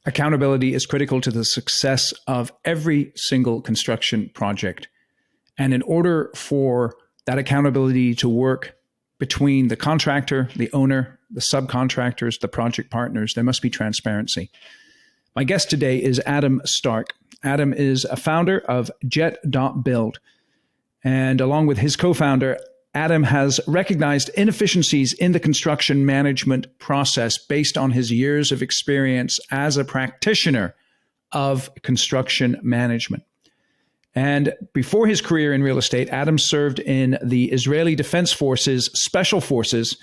Accountability is critical to the success of every single construction project. And in order for that accountability to work between the contractor, the owner, the subcontractors, the project partners, there must be transparency. My guest today is Adam Stark. Adam is a founder of Jet.Build. And along with his co-founder, Adam has recognized inefficiencies in the construction management process based on his years of experience as a practitioner of construction management. And before his career in real estate, Adam served in the Israeli Defense Forces Special Forces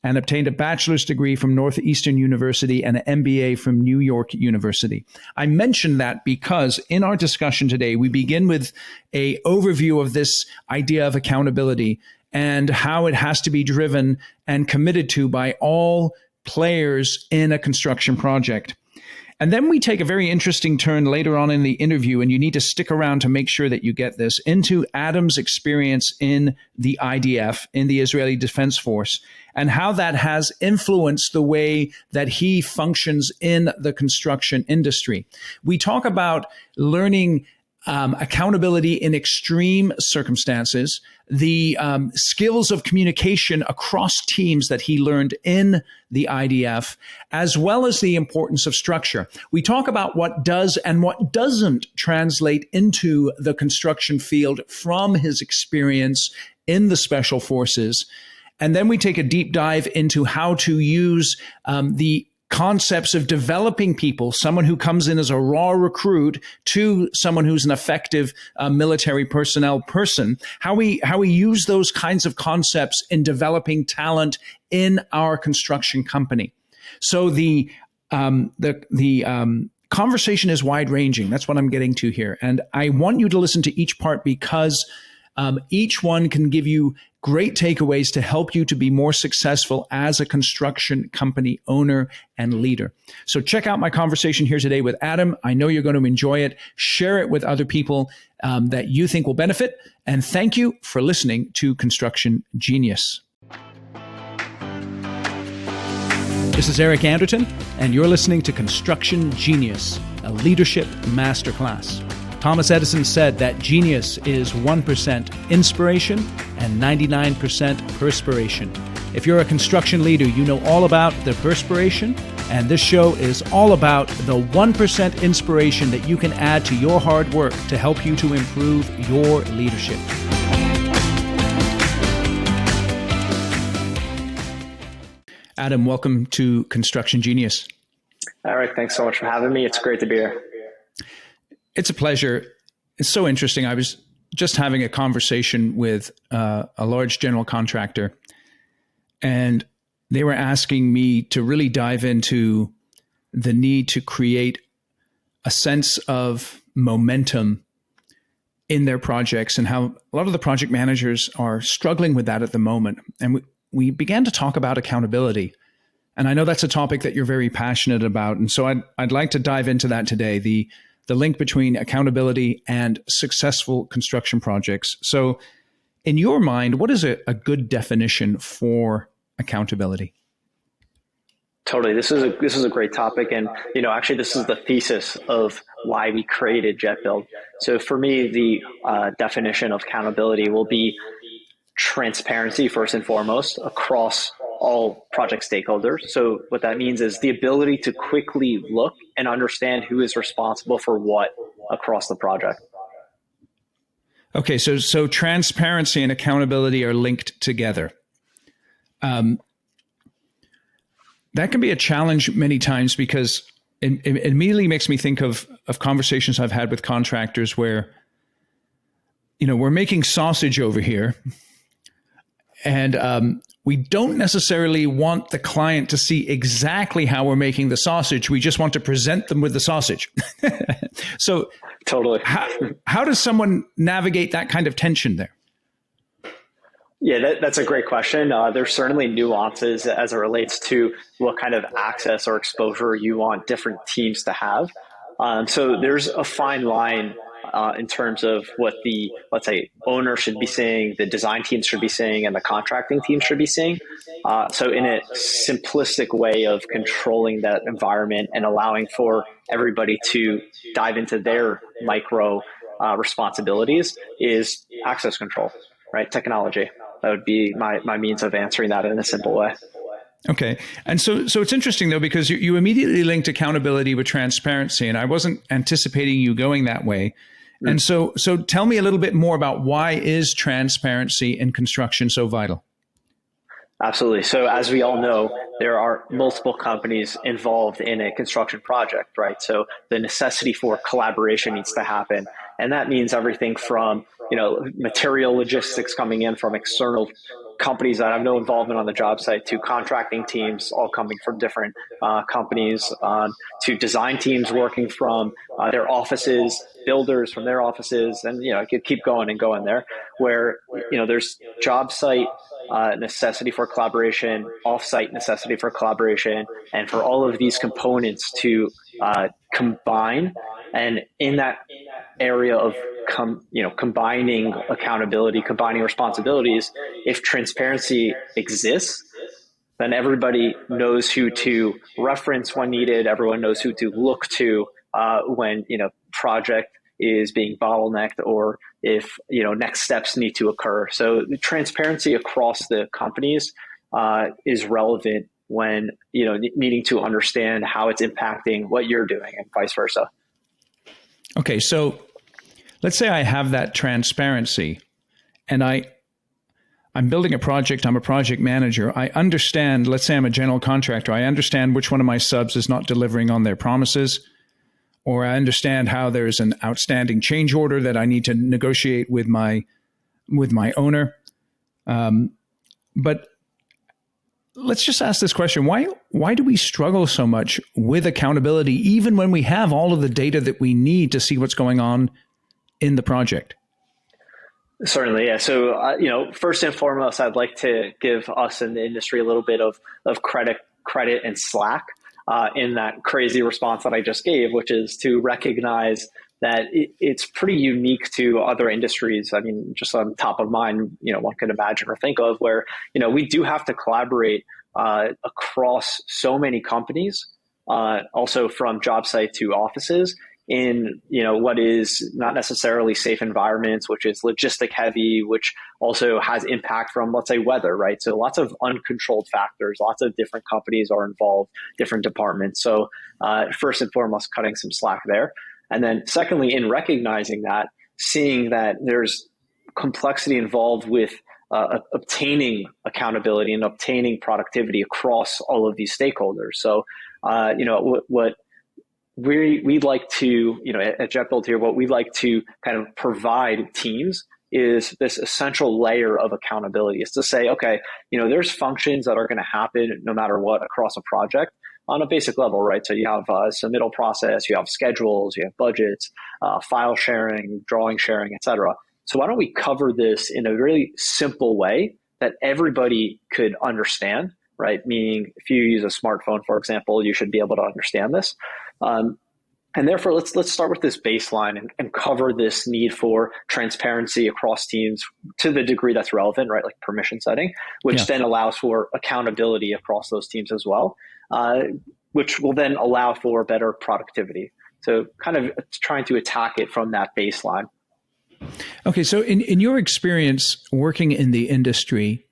and obtained a bachelor's degree from Northeastern University and an MBA from New York University. I mention that because in our discussion today, we begin with an overview of this idea of accountability and how it has to be driven and committed to by all players in a construction project. And then we take a very interesting turn later on in the interview, and you need to stick around to make sure that you get this, into Adam's experience in the IDF, in the Israeli Defense Force, and how that has influenced the way that he functions in the construction industry. We talk about learning accountability in extreme circumstances, the skills of communication across teams that he learned in the IDF, as well as the importance of structure. We talk about what does and what doesn't translate into the construction field from his experience in the Special Forces. And then we take a deep dive into how to use the concepts of developing people, someone who comes in as a raw recruit to someone who's an effective military personnel person, how we use those kinds of concepts in developing talent in our construction company. So the conversation is wide ranging. That's what I'm getting to here. And I want you to listen to each part because each one can give you great takeaways to help you to be more successful as a construction company owner and leader. So check out my conversation here today with Adam. I know you're going to enjoy it. Share it with other people that you think will benefit. And thank you for listening to Construction Genius. This is Eric Anderton, and you're listening to Construction Genius, a leadership masterclass. Thomas Edison said that genius is 1% inspiration and 99% perspiration. If you're a construction leader, you know all about the perspiration, and this show is all about the 1% inspiration that you can add to your hard work to help you to improve your leadership. Adam, welcome to Construction Genius. Eric, thanks so much for having me. It's great to be here. It's a pleasure. It's so interesting. I was just having a conversation with a large general contractor, and they were asking me to really dive into the need to create a sense of momentum in their projects and how a lot of the project managers are struggling with that at the moment. And we began to talk about accountability. And I know that's a topic that you're very passionate about. And so I'd like to dive into that today, the link between accountability and successful construction projects. So in your mind, what is a good definition for accountability? Totally. This is a great topic. And, actually, this is the thesis of why we created Jet.Build. So for me, the definition of accountability will be transparency first and foremost across all project stakeholders. So what that means is the ability to quickly look and understand who is responsible for what across the project. Okay, so transparency and accountability are linked together. That can be a challenge many times because it immediately makes me think of conversations I've had with contractors where, we're making sausage over here, and we don't necessarily want the client to see exactly how we're making the sausage. We just want to present them with the sausage. So totally. How does someone navigate that kind of tension there? Yeah, that's a great question. There's certainly nuances as it relates to what kind of access or exposure you want different teams to have. So there's a fine line in terms of what the, let's say, owner should be seeing, the design team should be seeing, and the contracting team should be seeing. So in a simplistic way of controlling that environment and allowing for everybody to dive into their micro responsibilities is access control, right? Technology. That would be my means of answering that in a simple way. Okay. And so it's interesting, though, because you immediately linked accountability with transparency, and I wasn't anticipating you going that way. And so tell me a little bit more about why is transparency in construction so vital? Absolutely. So as we all know, there are multiple companies involved in a construction project, right? So the necessity for collaboration needs to happen. And that means everything from, material logistics coming in from external companies that have no involvement on the job site, to contracting teams all coming from different companies, to design teams working from their offices, builders from their offices, and I could keep going and going there, where there's job site necessity for collaboration, off-site necessity for collaboration, and for all of these components to combine. And in that area of combining accountability, combining responsibilities, if transparency exists, then everybody knows who to reference when needed. Everyone knows who to look to when project is being bottlenecked, or if next steps need to occur. So the transparency across the companies is relevant when needing to understand how it's impacting what you're doing, and vice versa. Okay, so let's say I have that transparency, and I'm building a project. I'm a project manager. I understand. Let's say I'm a general contractor. I understand which one of my subs is not delivering on their promises, or I understand how there's an outstanding change order that I need to negotiate with my owner. But let's just ask this question: Why do we struggle so much with accountability, even when we have all of the data that we need to see what's going on in the project? Certainly, yeah. So, first and foremost, I'd like to give us in the industry a little bit of credit and slack in that crazy response that I just gave, which is to recognize that it's pretty unique to other industries. I mean, just on top of mind, one could imagine or think of where, we do have to collaborate across so many companies, also from job site to offices, in what is not necessarily safe environments, which is logistic heavy, which also has impact from, let's say, weather, right? So lots of uncontrolled factors, lots of different companies are involved, different departments. So first and foremost, cutting some slack there. And then secondly, in recognizing that, seeing that there's complexity involved with obtaining accountability and obtaining productivity across all of these stakeholders. So, what we'd like to, at Jet.Build here, what we'd like to kind of provide teams is this essential layer of accountability, is to say, okay, there's functions that are going to happen no matter what across a project on a basic level, right? So you have a submittal process, you have schedules, you have budgets, file sharing, drawing sharing, et cetera. So why don't we cover this in a really simple way that everybody could understand, right? Meaning if you use a smartphone, for example, you should be able to understand this. And therefore, let's start with this baseline and cover this need for transparency across teams to the degree that's relevant, right? Like permission setting, which then allows for accountability across those teams as well, which will then allow for better productivity. So kind of trying to attack it from that baseline. Okay, so in your experience working in the industry,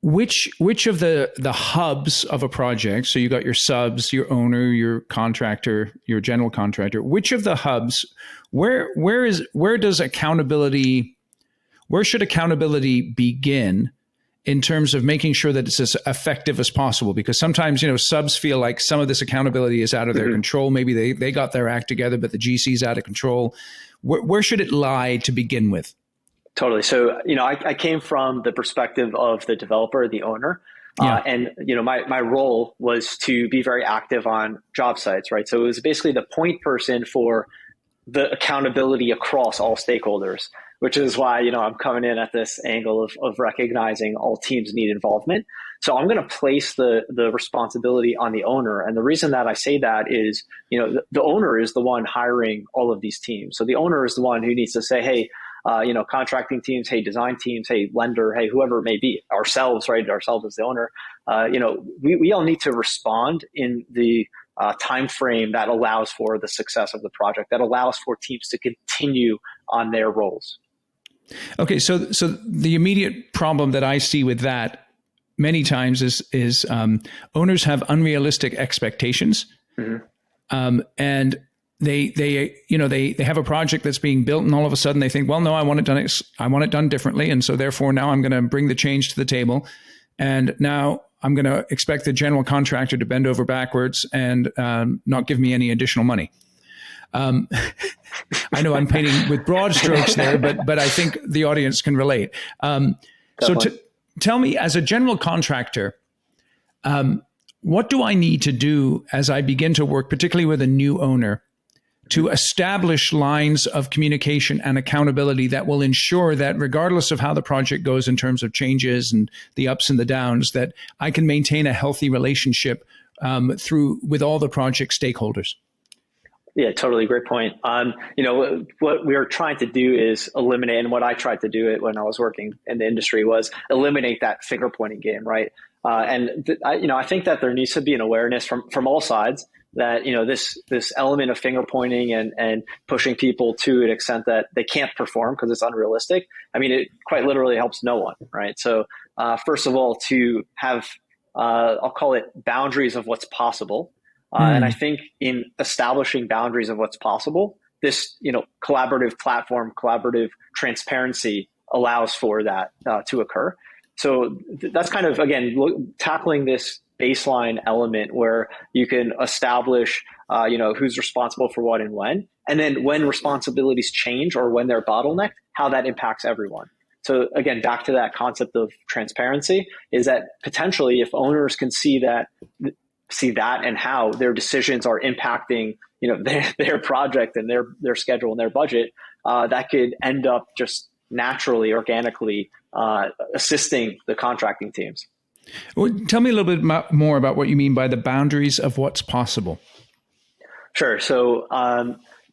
which of the hubs of a project, so you got your subs, your owner, your contractor, your general contractor, which of the hubs, where should accountability begin in terms of making sure that it's as effective as possible? Because sometimes, subs feel like some of this accountability is out of their control. Maybe they got their act together, but the GC's out of control. Where should it lie to begin with? Totally. So, I came from the perspective of the developer, the owner. And, my role was to be very active on job sites, right? So it was basically the point person for the accountability across all stakeholders, which is why, I'm coming in at this angle of recognizing all teams need involvement. So I'm going to place the responsibility on the owner. And the reason that I say that is, the owner is the one hiring all of these teams. So the owner is the one who needs to say, hey, contracting teams, hey, design teams, hey, lender, hey, whoever it may be, ourselves, right? Ourselves as the owner, we all need to respond in the time frame that allows for the success of the project, that allows for teams to continue on their roles. Okay, so the immediate problem that I see with that many times is owners have unrealistic expectations, and they have a project that's being built, and all of a sudden they think, well, no, I want it done differently, and so therefore now I'm going to bring the change to the table, and now I'm going to expect the general contractor to bend over backwards and not give me any additional money. I know I'm painting with broad strokes there, but I think the audience can relate. So tell me, as a general contractor, what do I need to do as I begin to work, particularly with a new owner, to establish lines of communication and accountability that will ensure that regardless of how the project goes in terms of changes and the ups and the downs, that I can maintain a healthy relationship with all the project stakeholders? Yeah, totally. Great point. What we are trying to do is eliminate, and what I tried to do it when I was working in the industry was eliminate that finger pointing game, right? I think that there needs to be an awareness from all sides that, this element of finger pointing and pushing people to an extent that they can't perform because it's unrealistic. I mean, it quite literally helps no one, right? So first of all, to have, I'll call it boundaries of what's possible. And I think in establishing boundaries of what's possible, this, collaborative platform, collaborative transparency allows for that to occur. So that's kind of, again, tackling this baseline element where you can establish, who's responsible for what and when, and then when responsibilities change or when they're bottlenecked, how that impacts everyone. So again, back to that concept of transparency is that potentially if owners can see that and how their decisions are impacting, their project and their schedule and their budget, that could end up just naturally, organically assisting the contracting teams. Well, tell me a little bit more about what you mean by the boundaries of what's possible. Sure. So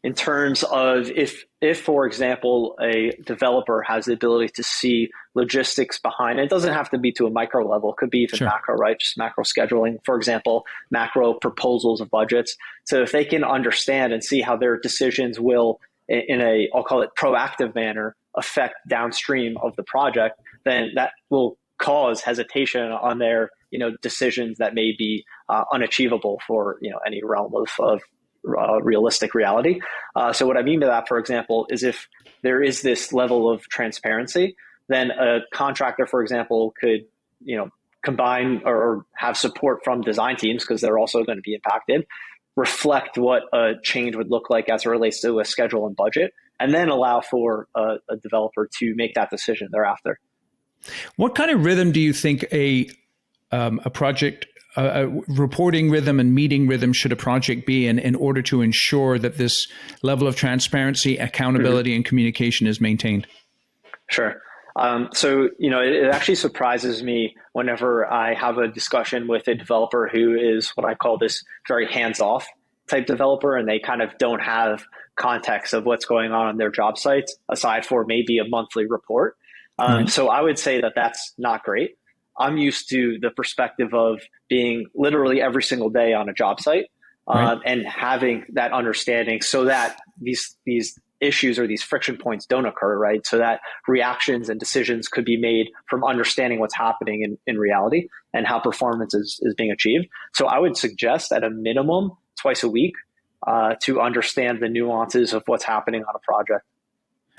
in terms of if, for example, a developer has the ability to see logistics behind it, doesn't have to be to a micro level, it could be even macro, right? Just macro scheduling, for example, macro proposals of budgets. So if they can understand and see how their decisions will, in a, I'll call it proactive manner, affect downstream of the project, then that will cause hesitation on their, decisions that may be unachievable for, any realm of realistic reality. So what I mean by that, for example, is if there is this level of transparency, then a contractor, for example, could, combine or have support from design teams because they're also going to be impacted, reflect what a change would look like as it relates to a schedule and budget, and then allow for a developer to make that decision thereafter. What kind of rhythm do you think a project reporting rhythm and meeting rhythm should a project be in order to ensure that this level of transparency, accountability, and communication is maintained? Sure. So, it actually surprises me whenever I have a discussion with a developer who is what I call this very hands-off type developer, and they kind of don't have context of what's going on their job sites aside for maybe a monthly report. So I would say that that's not great. I'm used to the perspective of being literally every single day on a job site and having that understanding so that these issues or these friction points don't occur, right? So that reactions and decisions could be made from understanding what's happening in reality and how performance is being achieved. So I would suggest at a minimum twice a week to understand the nuances of what's happening on a project.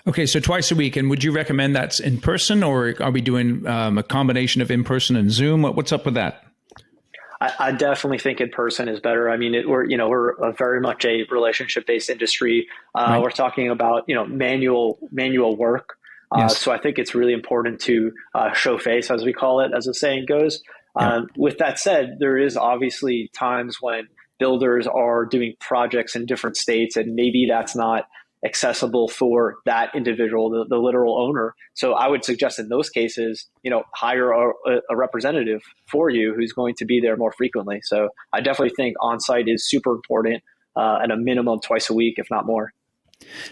Okay, so twice a week. And would you recommend that's in person, or are we doing a combination of in-person and Zoom? What's up with that? I definitely think in person is better. I mean, we're a very much a relationship-based industry. We're talking about manual work. So I think it's really important to show face, as we call it, as the saying goes. With that said, there is obviously times when builders are doing projects in different states, and maybe that's not accessible for that individual, the literal owner. So I would suggest in those cases, hire a representative for you who's going to be there more frequently. So I definitely think on-site is super important, at a minimum twice a week, if not more.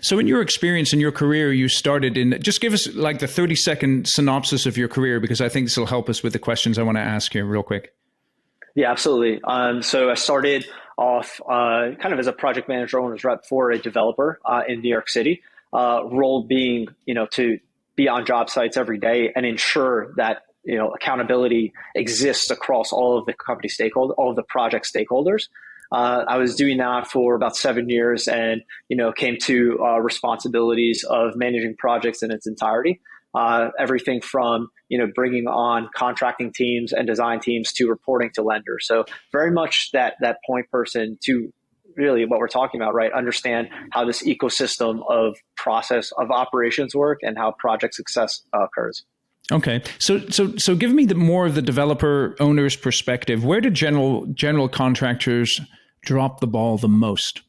So in your experience in your career, you started in, just give us like the 30-second synopsis of your career, because I think this will help us with the questions I want to ask here real quick. Yeah, absolutely. So I started off kind of as a project manager, owner's rep for a developer in New York City, role being, to be on job sites every day and ensure that, accountability exists across all of the company stakeholders, all of the project stakeholders. I was doing that for about 7 years and, came to responsibilities of managing projects in its entirety. Everything from, bringing on contracting teams and design teams to reporting to lenders. So very much that point person to really what we're talking about, right? Understand how this ecosystem of process of operations work and how project success occurs. Okay. So give me more of the developer owner's perspective. Where do general contractors drop the ball the most?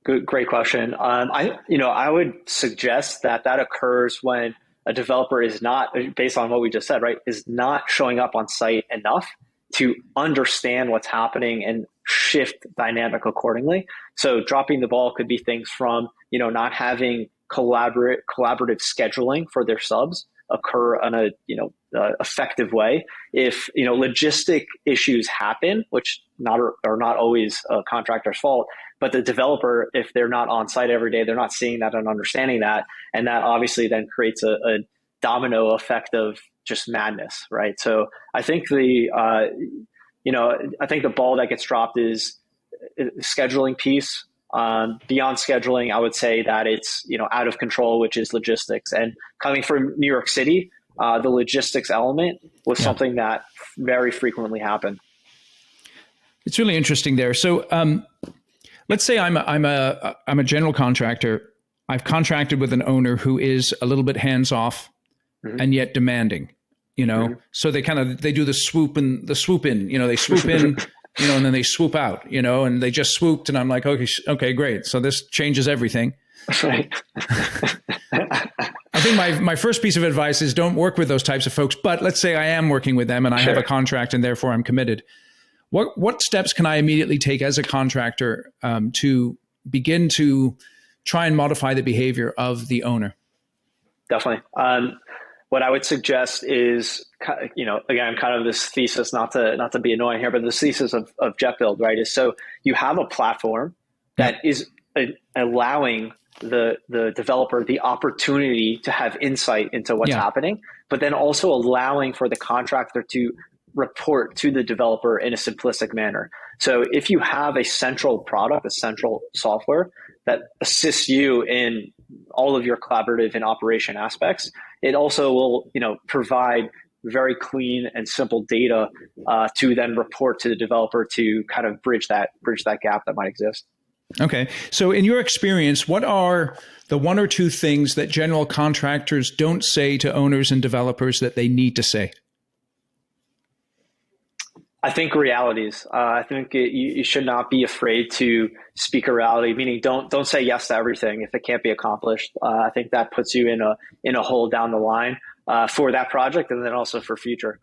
Great question. I would suggest that occurs when a developer is not, based on what we just said, right, is not showing up on site enough to understand what's happening and shift dynamic accordingly. So dropping the ball could be things from, not having collaborative scheduling for their subs occur in a effective way. If logistic issues happen, which are not always a contractor's fault, but the developer, if they're not on site every day, they're not seeing that and understanding that, and that obviously then creates a domino effect of just madness, right? So I think the ball that gets dropped is scheduling piece. Beyond scheduling, I would say that it's out of control, which is logistics. And coming from New York City, the logistics element was something that very frequently happened. It's really interesting there. So let's say I'm a general contractor. I've contracted with an owner who is a little bit hands off and yet demanding. So they do the swoop in. They swoop in. And then they swoop out, and they just swooped, and I'm like, okay, great. So this changes everything. Right. I think my first piece of advice is don't work with those types of folks. But let's say I am working with them and I have a contract and therefore I'm committed. What steps can I immediately take as a contractor to begin to try and modify the behavior of the owner? Definitely. What I would suggest is, again, kind of this thesis, not to be annoying here, but this thesis of Jet.Build, right, is so you have a platform that is allowing the developer the opportunity to have insight into what's happening, but then also allowing for the contractor to report to the developer in a simplistic manner. So if you have a central product, a central software that assists you in all of your collaborative and operation aspects, it also will, provide very clean and simple data to then report to the developer to kind of bridge that gap that might exist. Okay. So in your experience, what are the one or two things that general contractors don't say to owners and developers that they need to say? I think realities. I think you should not be afraid to speak a reality, meaning don't say yes to everything if it can't be accomplished. I think that puts you in a hole down the line for that project and then also for future.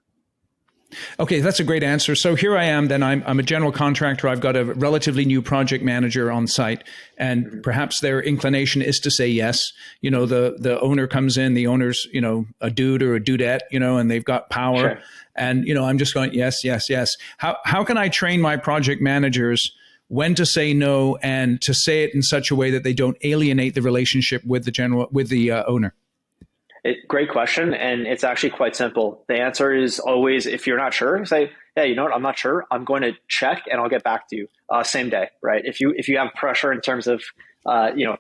Okay, that's a great answer. So here I am, then I'm a general contractor. I've got a relatively new project manager on site, and perhaps their inclination is to say yes. The owner comes in, the owner's, a dude or a dudette, and they've got power. Sure. And, I'm just going, yes, yes, yes. How can I train my project managers when to say no and to say it in such a way that they don't alienate the relationship with the owner? Great question. And it's actually quite simple. The answer is always, if you're not sure, say, yeah, you know what, I'm not sure. I'm going to check and I'll get back to you same day, right? If you have pressure in terms of,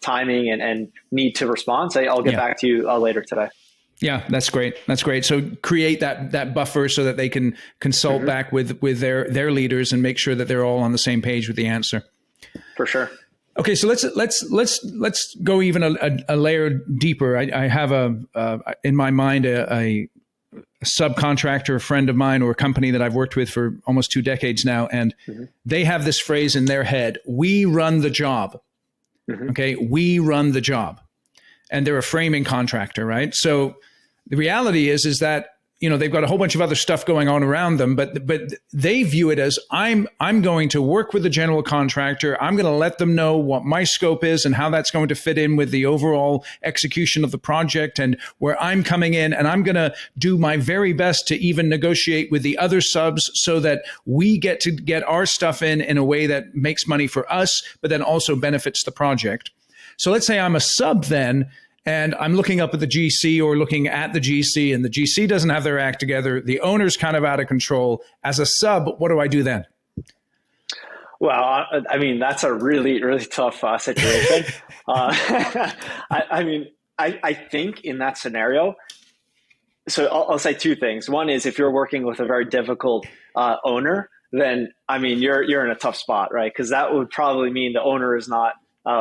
timing and need to respond, say, I'll get back to you later today. Yeah, that's great. That's great. So create that buffer so that they can consult back with their leaders and make sure that they're all on the same page with the answer. For sure. Okay, so let's go even a layer deeper. I have in my mind a subcontractor, a friend of mine, or a company that I've worked with for almost 2 decades now, and they have this phrase in their head: "We run the job." Mm-hmm. Okay. We run the job, and they're a framing contractor, right? So the reality is that, they've got a whole bunch of other stuff going on around them, but they view it as I'm going to work with the general contractor. I'm going to let them know what my scope is and how that's going to fit in with the overall execution of the project, and where I'm coming in, and I'm going to do my very best to even negotiate with the other subs so that we get to get our stuff in a way that makes money for us, but then also benefits the project. So let's say I'm a sub then, and I'm looking up at the GC or looking at the GC, and the GC doesn't have their act together. The owner's kind of out of control. As a sub, what do I do then? Well, I mean, that's a really, really tough situation. I think in that scenario, so I'll say two things. One is, if you're working with a very difficult owner, then, I mean, you're in a tough spot, right? Because that would probably mean the owner is not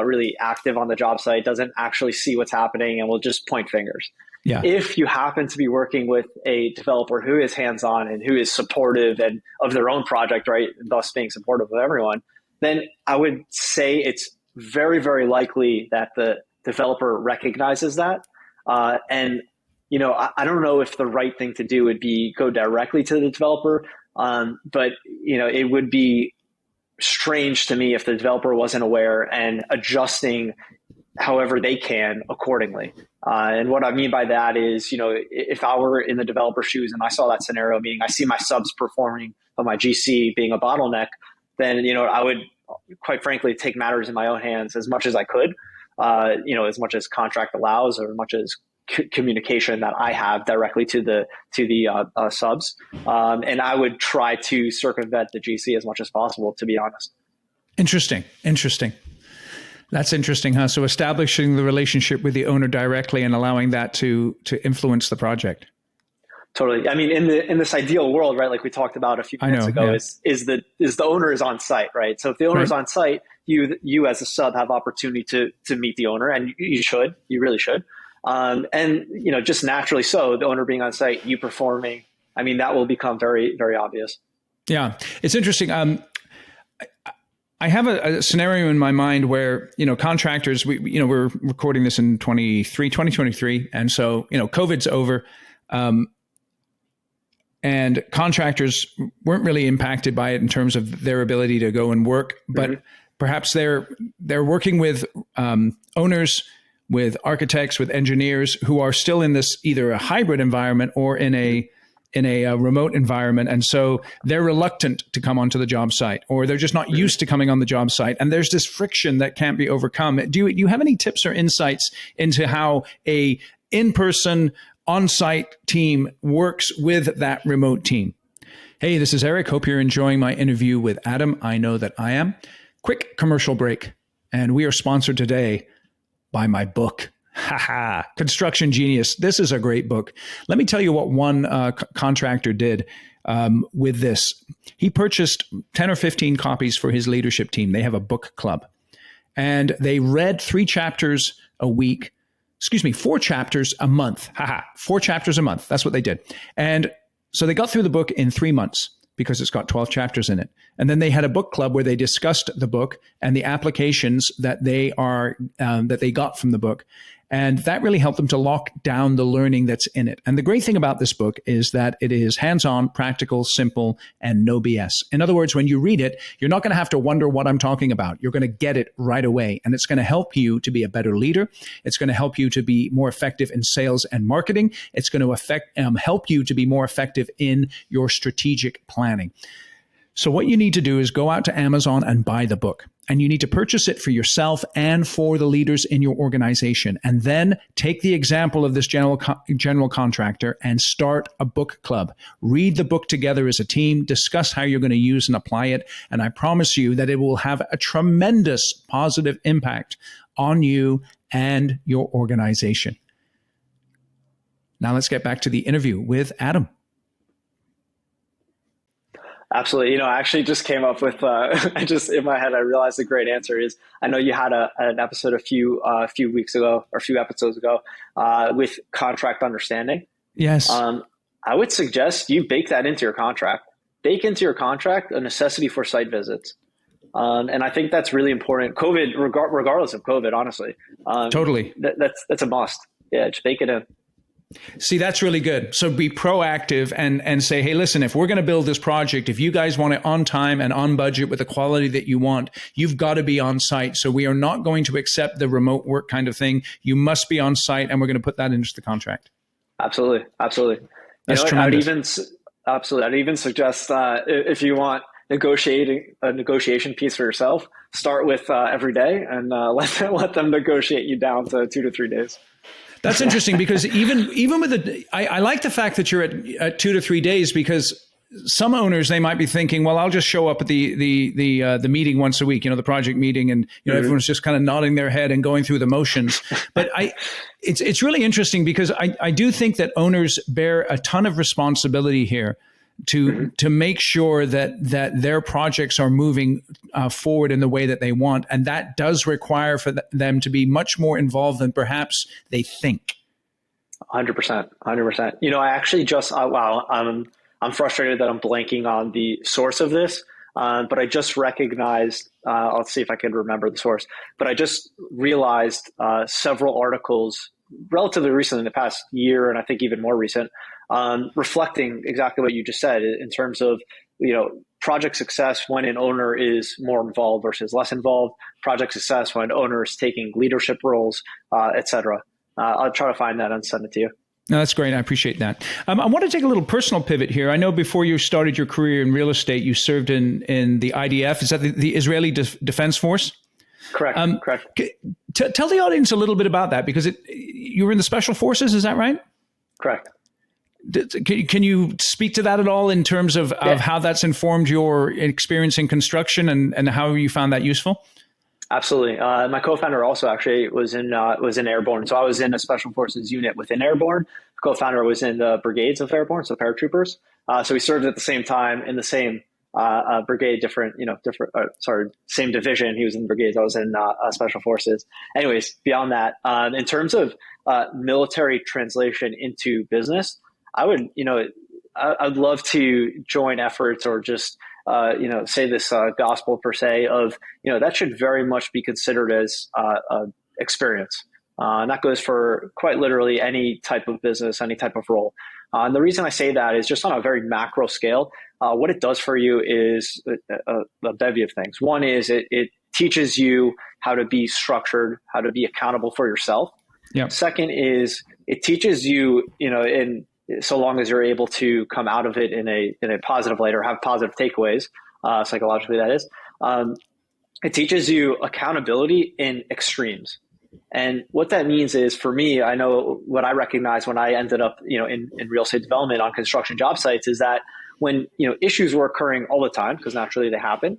really active on the job site, doesn't actually see what's happening, and will just point fingers. Yeah. If you happen to be working with a developer who is hands-on and who is supportive and of their own project, right, thus being supportive of everyone, then I would say it's very, very likely that the developer recognizes that. I don't know if the right thing to do would be go directly to the developer, but it would be strange to me if the developer wasn't aware and adjusting however they can accordingly. And what I mean by that is, if I were in the developer shoes and I saw that scenario, meaning I see my subs performing, but my GC being a bottleneck, then, I would quite frankly take matters in my own hands as much as I could, as much as contract allows, or as much as communication that I have directly to the subs. And I would try to circumvent the GC as much as possible, to be honest. Interesting. That's interesting, huh? So establishing the relationship with the owner directly and allowing that to influence the project. Totally. I mean, in this ideal world, right, like we talked about a few minutes ago, is the owner is on site, right? So if the owner is on site, you as a sub have opportunity to meet the owner, and you really should. And just naturally so, the owner being on site, you performing, I mean, that will become very, very obvious. Yeah, it's interesting. I have a scenario in my mind where, contractors, we're recording this in 2023. And so, COVID's over. And contractors weren't really impacted by it in terms of their ability to go and work, but perhaps they're working with owners, with architects, with engineers who are still in this either a hybrid environment or in a remote environment. And so they're reluctant to come onto the job site, or they're just not used to coming on the job site. And there's this friction that can't be overcome. Do you have any tips or insights into how a in-person on-site team works with that remote team? Hey, this is Eric. Hope you're enjoying my interview with Adam. I know that I am. Quick commercial break. And we are sponsored today by my book. Construction Genius. This is a great book. Let me tell you what one contractor did with this. He purchased 10 or 15 copies for his leadership team. They have a book club. And they read 4 chapters a month. 4 chapters a month. That's what they did. And so they got through the book in 3 months because it's got 12 chapters in it. And then they had a book club where they discussed the book and the applications that they got from the book. And that really helped them to lock down the learning that's in it. And the great thing about this book is that it is hands-on, practical, simple, and no BS. In other words, when you read it, you're not going to have to wonder what I'm talking about. You're going to get it right away. And it's going to help you to be a better leader. It's going to help you to be more effective in sales and marketing. It's going to help you to be more effective in your strategic planning. So what you need to do is go out to Amazon and buy the book. And you need to purchase it for yourself and for the leaders in your organization. And then take the example of this general contractor and start a book club. Read the book together as a team, discuss how you're going to use and apply it. And I promise you that it will have a tremendous positive impact on you and your organization. Now let's get back to the interview with Adam. Absolutely. I actually just came up with, in my head, I realized the great answer is, I know you had an episode a few weeks ago or a few episodes ago with contract understanding. Yes. I would suggest you bake that into your contract. Bake into your contract a necessity for site visits. And I think that's really important. COVID, regardless of COVID, honestly, Totally. that's a must. Yeah, just bake it in. See, that's really good. So be proactive and say, hey, listen, if we're going to build this project, if you guys want it on time and on budget with the quality that you want, you've got to be on site. So we are not going to accept the remote work kind of thing. You must be on site, and we're going to put that into the contract. Absolutely, absolutely. That's tremendous. I'd even suggest if you want negotiating a negotiation piece for yourself, start with every day and let them negotiate you down to 2 to 3 days. That's interesting because even with I like the fact that you're at 2 to 3 days, because some owners, they might be thinking, well, I'll just show up at the meeting once a week, the project meeting, and everyone's just kind of nodding their head and going through the motions. But it's really interesting because I do think that owners bear a ton of responsibility here to make sure that their projects are moving forward in the way that they want, and that does require for them to be much more involved than perhaps they think. 100%. I actually just wow, I'm frustrated that I'm blanking on the source of this, but I just recognized. I'll see if I can remember the source. But I just realized several articles relatively recent, in the past year, and I think even more recent, reflecting exactly what you just said in terms of, project success when an owner is more involved versus less involved, project success when an owner is taking leadership roles, et cetera. I'll try to find that and send it to you. No, that's great. I appreciate that. I want to take a little personal pivot here. I know before you started your career in real estate, you served in the IDF. Is that the Israeli Defense Force? Correct. Correct. Tell the audience a little bit about that, because you were in the Special Forces. Is that right? Correct. Can you speak to that at all in terms of how that's informed your experience in construction and how you found that useful? Absolutely. My co-founder also actually was in Airborne. So I was in a Special Forces unit within Airborne. The co-founder was in the brigades of Airborne, so paratroopers. So we served at the same time in the same brigade, same division. He was in the brigades. I was in Special Forces. Anyways, beyond that, in terms of military translation into business, I'd love to join efforts or just say this gospel per se of, that should very much be considered as experience. And that goes for quite literally any type of business, any type of role. And the reason I say that is just on a very macro scale. What it does for you is a bevy of things. One is it teaches you how to be structured, how to be accountable for yourself. Yep. Second is it teaches you, in so long as you're able to come out of it in a positive light or have positive takeaways, psychologically that is, it teaches you accountability in extremes. And what that means is, for me, I know what I recognized when I ended up, in real estate development on construction job sites is that when, issues were occurring all the time, because naturally they happen,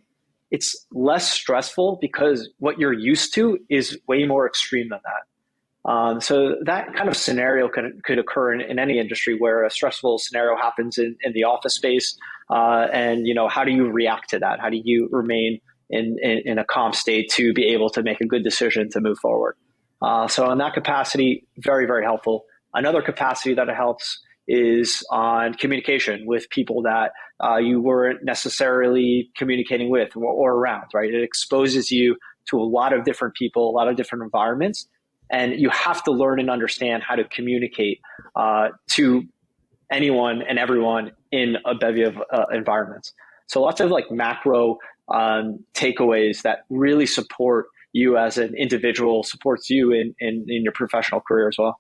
it's less stressful because what you're used to is way more extreme than that. So that kind of scenario could occur in any industry where a stressful scenario happens in the office space. And, how do you react to that? How do you remain in a calm state to be able to make a good decision to move forward? So in that capacity, very, very helpful. Another capacity that it helps is on communication with people that you weren't necessarily communicating with or around, right? It exposes you to a lot of different people, a lot of different environments. And you have to learn and understand how to communicate to anyone and everyone in a bevy of environments. So lots of macro takeaways that really support you as an individual, supports you in your professional career as well.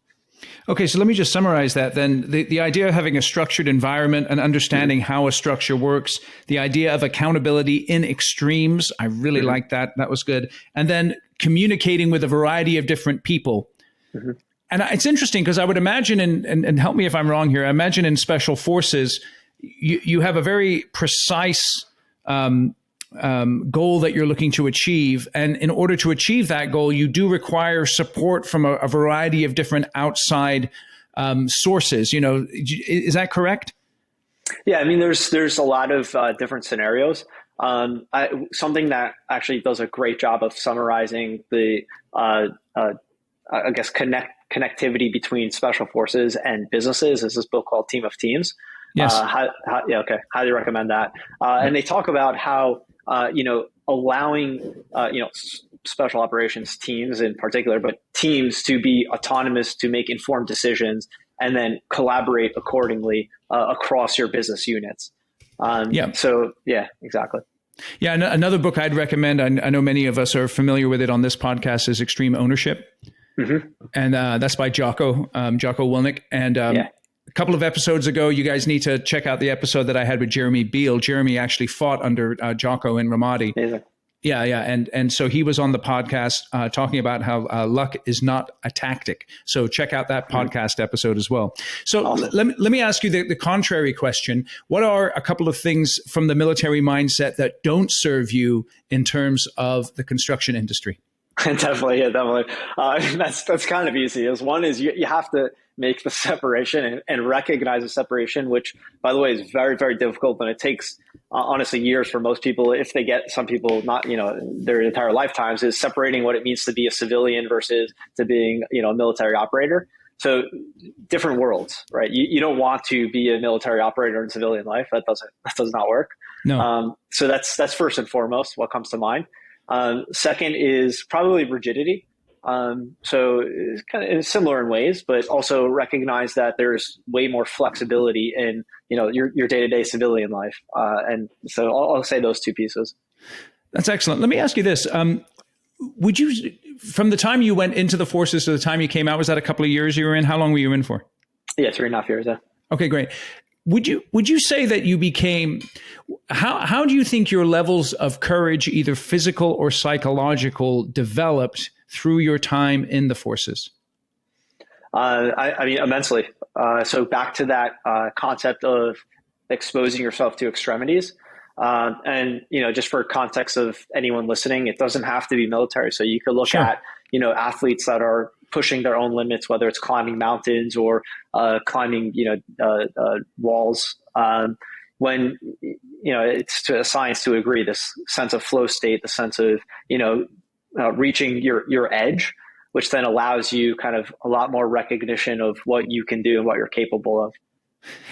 Okay, so let me just summarize that then. The idea of having a structured environment and understanding how a structure works, the idea of accountability in extremes, I really like that. That was good. And then communicating with a variety of different people. And it's interesting because I would imagine, and help me if I'm wrong here, I imagine in Special Forces, you have a very precise goal that you're looking to achieve. And in order to achieve that goal, you do require support from a variety of different outside sources. Is that correct? Yeah, I mean, there's a lot of different scenarios. Something that actually does a great job of summarizing the, connectivity between Special Forces and businesses is this book called Team of Teams. Yes. Highly recommend that. And they talk about how allowing, special operations teams in particular, but teams to be autonomous, to make informed decisions, and then collaborate accordingly across your business units. Yeah. So yeah, exactly. Yeah. Another book I'd recommend, I know many of us are familiar with it on this podcast, is Extreme Ownership. Mm-hmm. And that's by Jocko Willink. And a couple of episodes ago, you guys need to check out the episode that I had with Jeremy Beal. Jeremy actually fought under Jocko in Ramadi. Amazing. Yeah. And so he was on the podcast talking about how luck is not a tactic. So check out that podcast episode as well. So awesome. Let me ask you the contrary question. What are a couple of things from the military mindset that don't serve you in terms of the construction industry? Definitely. That's kind of easy. As one is you have to make the separation and recognize the separation, which, by the way, is very, very difficult, and it takes honestly years for most people. If they get, some people not, their entire lifetimes, is separating what it means to be a civilian versus to being, a military operator. So different worlds, right? You don't want to be a military operator in civilian life. That does not work. No. So that's first and foremost what comes to mind. Second is probably rigidity. So it's kind of similar in ways, but also recognize that there's way more flexibility in, your day-to-day civilian life. And so I'll say those two pieces. That's excellent. Let me ask you this. Would you, from the time you went into the forces to the time you came out, was that a couple of years you were in? How long were you in for? Yeah, 3.5 years. Yeah. Okay, great. Would you say that you became, how do you think your levels of courage, either physical or psychological, developed through your time in the forces? I mean, immensely. So back to that concept of exposing yourself to extremities. And, just for context of anyone listening, it doesn't have to be military. So you could look at, athletes that are pushing their own limits, whether it's climbing mountains or climbing, walls. When, it's to a science to agree, this sense of flow state, the sense of, reaching your edge, which then allows you kind of a lot more recognition of what you can do and what you're capable of.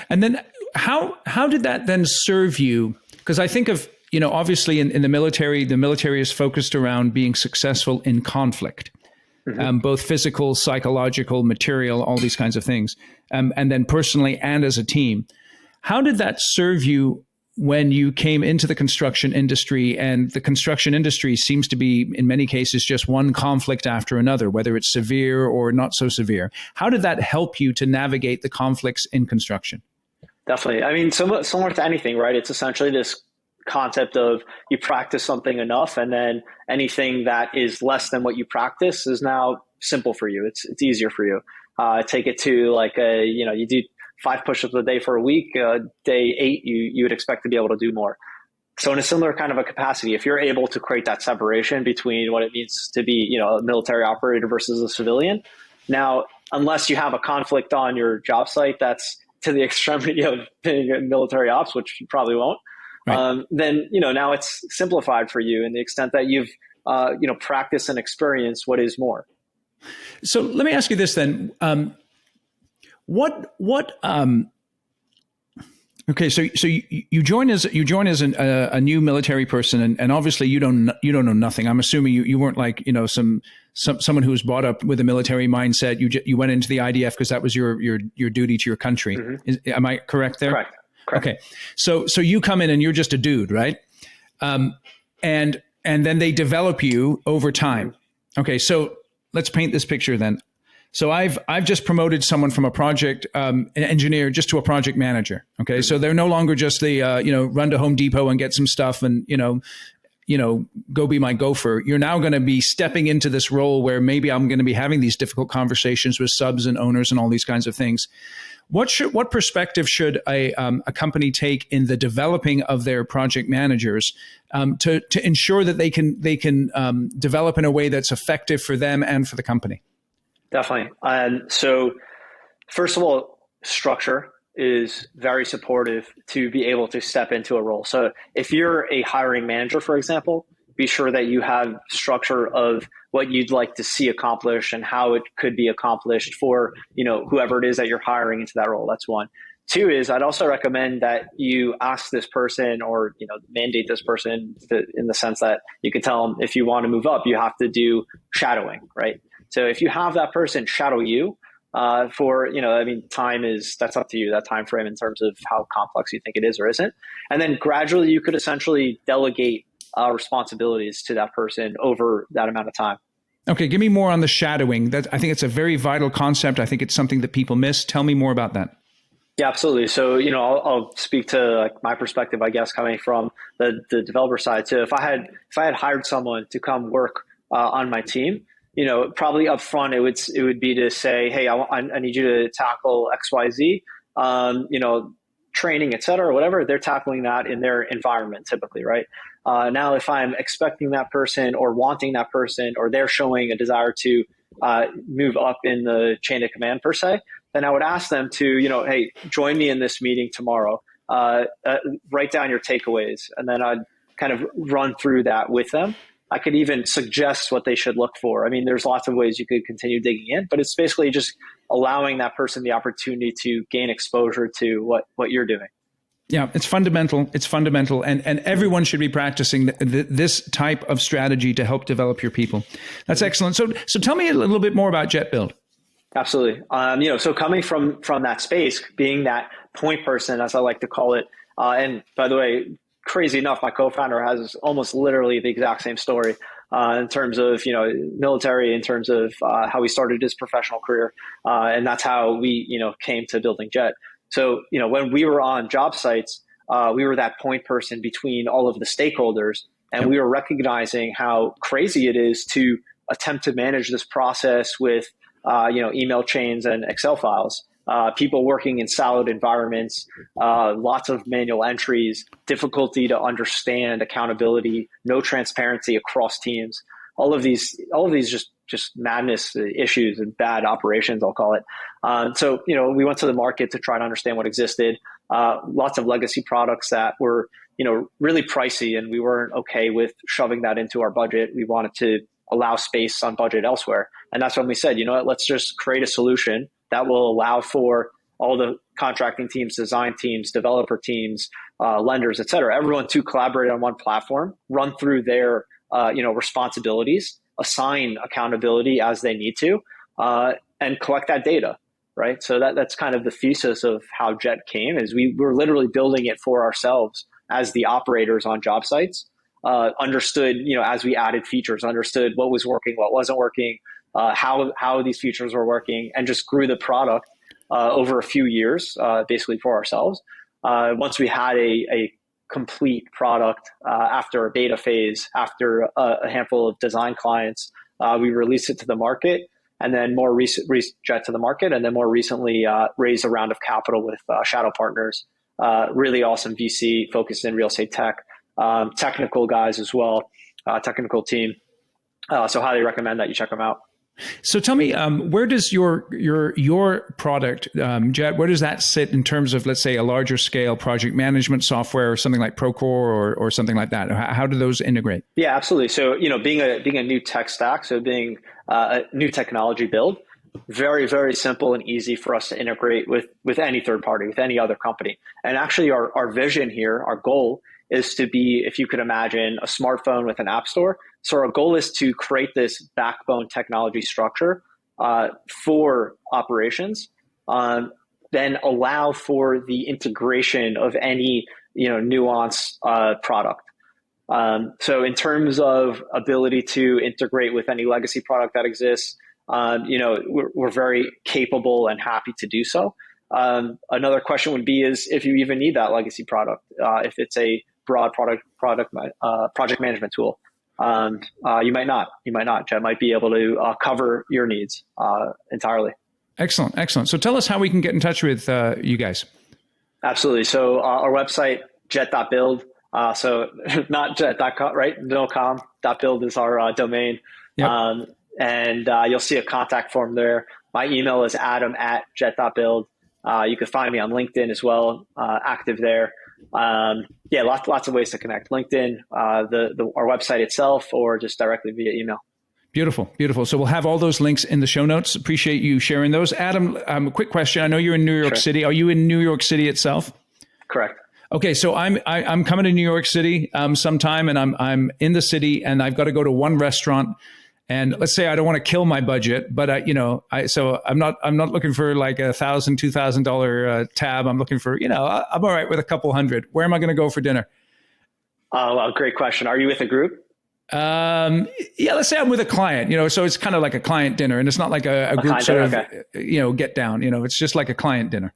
And then how did that then serve you? Because I think of, obviously in the military is focused around being successful in conflict. Mm-hmm. Both physical, psychological, material, all these kinds of things. And then personally and as a team. How did that serve you when you came into the construction industry? And the construction industry seems to be, in many cases, just one conflict after another, whether it's severe or not so severe. How did that help you to navigate the conflicts in construction? Definitely. I mean, similar to anything, right? It's essentially this concept of you practice something enough, and then anything that is less than what you practice is now simple for you. It's easier for you. Take it to like you do 5 push-ups a day for a week. Day 8, you would expect to be able to do more. So in a similar kind of a capacity, if you're able to create that separation between what it means to be, a military operator versus a civilian, now, unless you have a conflict on your job site that's to the extremity of being a military ops, which you probably won't, right. Then, now it's simplified for you in the extent that you've, practiced and experienced what is more. So let me ask you this then. Okay, so you join as a new military person, and obviously you don't know nothing. I'm assuming you weren't like someone who was brought up with a military mindset. You went into the IDF because that was your duty to your country. Mm-hmm. Am I correct there? Correct. Okay, so you come in and you're just a dude, right? And then they develop you over time. Okay, so let's paint this picture then. So I've just promoted someone from a project an engineer just to a project manager. Okay, so they're no longer just the run to Home Depot and get some stuff and go be my gopher. You're now going to be stepping into this role where maybe I'm going to be having these difficult conversations with subs and owners and all these kinds of things. What perspective should a company take in the developing of their project managers to ensure that they can develop in a way that's effective for them and for the company? Definitely. So first of all, structure is very supportive to be able to step into a role. So if you're a hiring manager, for example, be sure that you have structure of what you'd like to see accomplished and how it could be accomplished for, whoever it is that you're hiring into that role. That's one. Two is I'd also recommend that you ask this person, or mandate this person in the sense that you can tell them, if you want to move up, you have to do shadowing, right? So if you have that person shadow you for, that's up to you, that time frame in terms of how complex you think it is or isn't. And then gradually you could essentially delegate responsibilities to that person over that amount of time. Okay, give me more on the shadowing. I think it's a very vital concept. I think it's something that people miss. Tell me more about that. Yeah, absolutely. So, I'll speak to my perspective, I guess, coming from the developer side. So if I had hired someone to come work on my team, probably up front it would be to say, hey, I need you to tackle XYZ, training, et cetera, or whatever. They're tackling that in their environment typically, right? Now, if I'm expecting that person or wanting that person, or they're showing a desire to move up in the chain of command per se, then I would ask them to, hey, join me in this meeting tomorrow. Write down your takeaways, and then I'd kind of run through that with them. I could even suggest what they should look for. I mean, there's lots of ways you could continue digging in, but it's basically just allowing that person the opportunity to gain exposure to what you're doing. Yeah, it's fundamental. It's fundamental. And everyone should be practicing this type of strategy to help develop your people. That's excellent. So tell me a little bit more about Jet.Build. Absolutely. So coming from that space, being that point person, as I like to call it, and by the way, crazy enough, my co-founder has almost literally the exact same story in terms of, military, in terms of how he started his professional career. And that's how we, came to building Jet. So, when we were on job sites, we were that point person between all of the stakeholders, and we were recognizing how crazy it is to attempt to manage this process with, email chains and Excel files. People working in siloed environments, lots of manual entries, difficulty to understand accountability, no transparency across teams. All of these just madness issues and bad operations, I'll call it. So we went to the market to try to understand what existed. Lots of legacy products that were really pricey, and we weren't okay with shoving that into our budget. We wanted to allow space on budget elsewhere, and that's when we said, let's just create a solution that will allow for all the contracting teams, design teams, developer teams, lenders, et cetera, everyone to collaborate on one platform, run through their responsibilities, assign accountability as they need to, and collect that data, right? So that's kind of the thesis of how Jet came, is we were literally building it for ourselves as the operators on job sites, understood, as we added features, understood what was working, what wasn't working, how these features were working, and just grew the product over a few years, basically for ourselves. Once we had a complete product after a beta phase, after a handful of design clients, we released it to the market, and then Jet to the market, and then more recently raised a round of capital with Shadow Partners, really awesome VC focused in real estate tech, technical guys as well, technical team. So highly recommend that you check them out. So tell me, where does your product, Jet, where does that sit in terms of, let's say, a larger scale project management software or something like Procore or something like that? How do those integrate? Yeah, absolutely. So, being a new tech stack, so being a new technology build, very, very simple and easy for us to integrate with any third party, with any other company. And actually our vision here, our goal is to be, if you could imagine, a smartphone with an app store. So our goal is to create this backbone technology structure for operations, then allow for the integration of any nuanced product. So in terms of ability to integrate with any legacy product that exists, we're very capable and happy to do so. Another question would be is if you even need that legacy product, if it's a broad project management tool. You might not. Jet might be able to cover your needs entirely. Excellent. So tell us how we can get in touch with you guys. Absolutely. So our website, Jet.Build. So not Jet.com, right? No.com. .build is our domain. Yep. And you'll see a contact form there. My email is adam@jet.build. You can find me on LinkedIn as well, active there. Lots of ways to connect. LinkedIn, our website itself, or just directly via email. Beautiful, beautiful. So we'll have all those links in the show notes. Appreciate you sharing those. Adam, quick question. I know you're in New York City. Are you in New York City itself? Correct. Okay, so I'm coming to New York City sometime, and I'm in the city, and I've got to go to one restaurant. And let's say I don't want to kill my budget, but so I'm not looking for like $1,000, $2,000 tab. I'm looking for, I'm all right with a couple hundred. Where am I going to go for dinner? Oh, well, great question. Are you with a group? Yeah, let's say I'm with a client, so it's kind of like a client dinner, and it's not like a group sort of, okay, get down, it's just like a client dinner.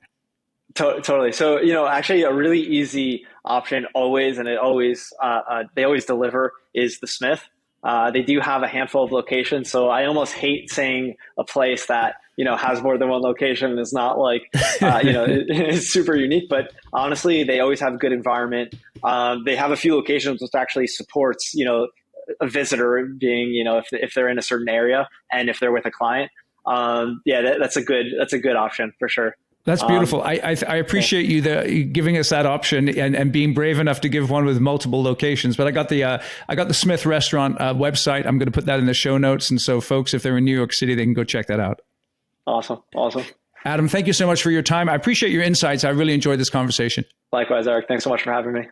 Totally. So, actually a really easy option always, and they always deliver, is the Smith. They do have a handful of locations. So I almost hate saying a place that, has more than one location and is not like, it's super unique, but honestly, they always have a good environment. They have a few locations which actually supports, a visitor being, if they're in a certain area and if they're with a client. That's a good option for sure. That's beautiful. I appreciate you giving us that option and being brave enough to give one with multiple locations. But I got the Smith Restaurant website. I'm going to put that in the show notes. And so folks, if they're in New York City, they can go check that out. Awesome. Adam, thank you so much for your time. I appreciate your insights. I really enjoyed this conversation. Likewise, Eric. Thanks so much for having me.